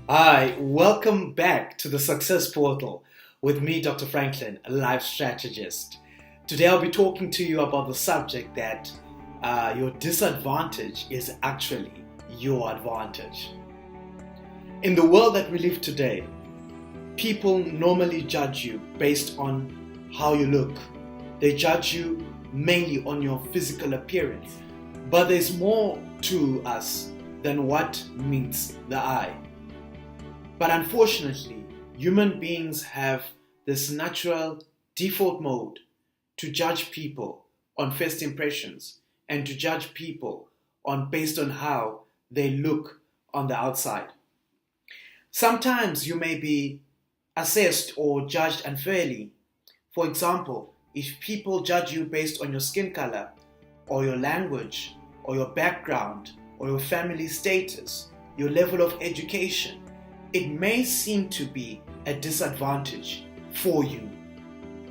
Hi, welcome back to the Success Portal with me, Dr. Franklin, a life strategist. Today I'll be talking to you about the subject that your disadvantage is actually your advantage. In the world that we live today, people normally judge you based on how you look. They judge you mainly on your physical appearance. But there's more to us than what meets the eye. But unfortunately, human beings have this natural default mode to judge people on first impressions and to judge people based on how they look on the outside. Sometimes you may be assessed or judged unfairly. For example, if people judge you based on your skin color or your language or your background or your family status, your level of education, it may seem to be a disadvantage for you.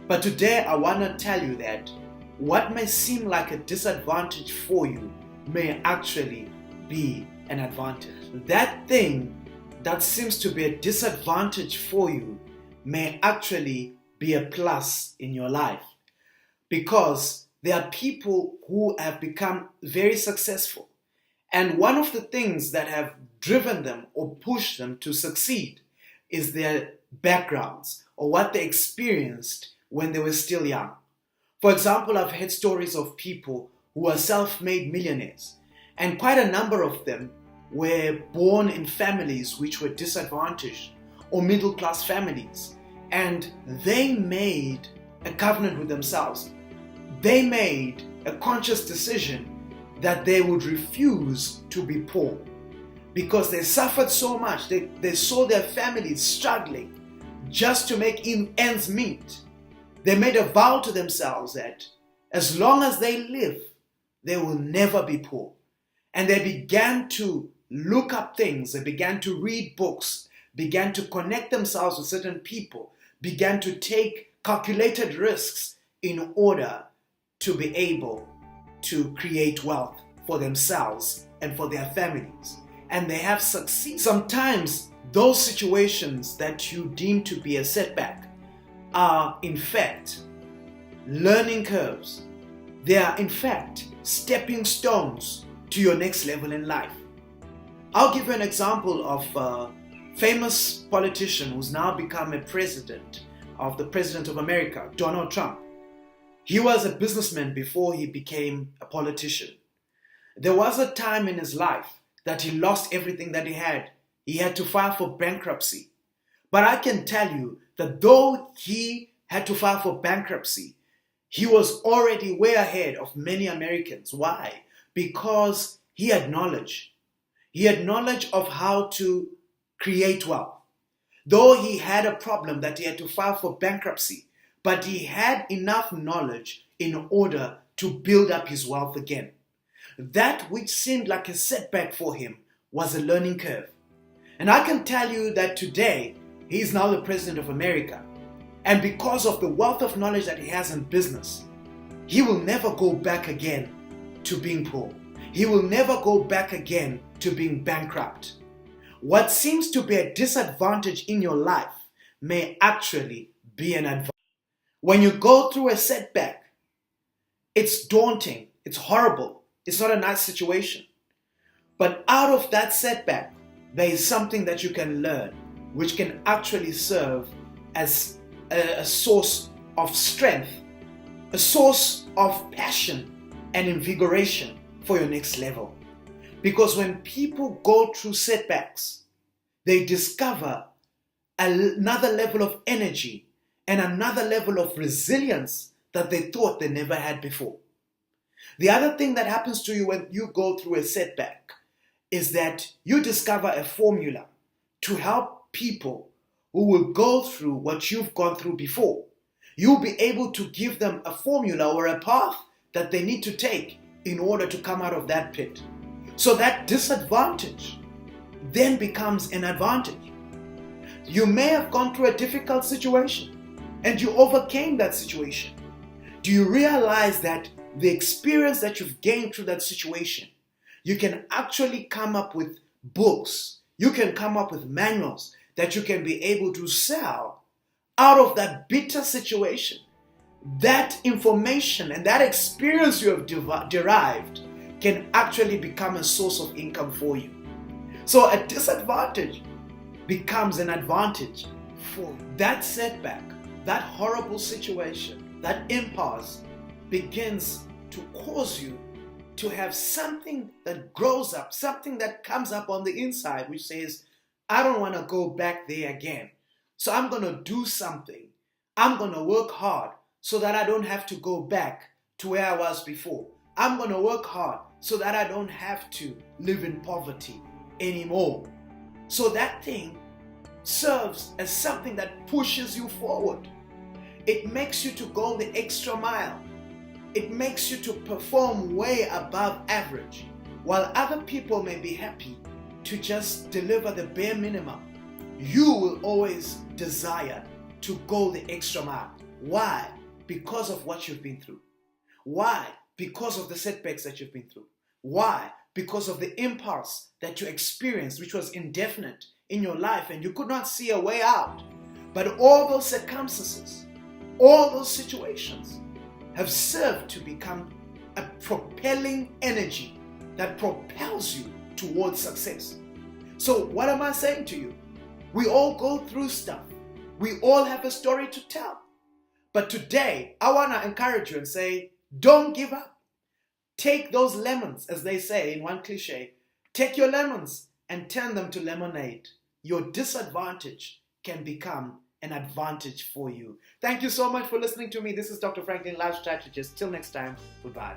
But today I want to tell you that what may seem like a disadvantage for you may actually be an advantage. That thing that seems to be a disadvantage for you may actually be a plus in your life, because there are people who have become very successful, and one of the things that have driven them or pushed them to succeed is their backgrounds or what they experienced when they were still young. For example, I've heard stories of people who are self-made millionaires, and quite a number of them were born in families which were disadvantaged or middle-class families, and they made a covenant with themselves. They made a conscious decision that they would refuse to be poor because they suffered so much. They saw their families struggling just to make ends meet. They made a vow to themselves that as long as they live, they will never be poor. And they began to look up things, they began to read books, began to connect themselves with certain people, began to take calculated risks in order to be able to create wealth for themselves and for their families. And they have succeeded. Sometimes those situations that you deem to be a setback are in fact learning curves. They are in fact stepping stones to your next level in life. I'll give you an example of a famous politician who's now become the President of America, Donald Trump. He was a businessman before he became a politician. There was a time in his life that he lost everything that he had. He had to file for bankruptcy. But I can tell you that though he had to file for bankruptcy, he was already way ahead of many Americans. Why? Because he had knowledge. He had knowledge of how to create wealth. Though he had a problem that he had to file for bankruptcy, but he had enough knowledge in order to build up his wealth again. That which seemed like a setback for him was a learning curve. And I can tell you that today, he is now the President of America. And because of the wealth of knowledge that he has in business, he will never go back again to being poor. He will never go back again to being bankrupt. What seems to be a disadvantage in your life may actually be an advantage. When you go through a setback, it's daunting, it's horrible, it's not a nice situation. But out of that setback, there is something that you can learn, which can actually serve as a source of strength, a source of passion and invigoration for your next level. Because when people go through setbacks, they discover another level of energy and another level of resilience that they thought they never had before. The other thing that happens to you when you go through a setback is that you discover a formula to help people who will go through what you've gone through before. You'll be able to give them a formula or a path that they need to take in order to come out of that pit. So that disadvantage then becomes an advantage. You may have gone through a difficult situation and you overcame that situation. Do you realize that the experience that you've gained through that situation, you can actually come up with books, You can come up with manuals that you can be able to sell out of that bitter situation. That information and that experience you have derived can actually become a source of income for you. So a disadvantage becomes an advantage for that setback, that horrible situation, that impasse begins to cause you to have something that grows up, something that comes up on the inside, which says, I don't want to go back there again. So I'm going to do something. I'm going to work hard so that I don't have to go back to where I was before. I'm going to work hard so that I don't have to live in poverty anymore. So that thing serves as something that pushes you forward. It makes you to go the extra mile. It makes you to perform way above average. While other people may be happy to just deliver the bare minimum, you will always desire to go the extra mile. Why? Because of what you've been through. Why? Because of the setbacks that you've been through. Why? Because of the impasse that you experienced, which was indefinite in your life and you could not see a way out. But all those circumstances, all those situations have served to become a propelling energy that propels you towards success. So what am I saying to you? We all go through stuff. We all have a story to tell. But today, I want to encourage you and say, don't give up. Take those lemons, as they say in one cliche, take your lemons and turn them to lemonade. Your disadvantage can become an advantage for you. Thank you so much for listening to me. This is Dr. Franklin, Life Strategist. Till next time, goodbye.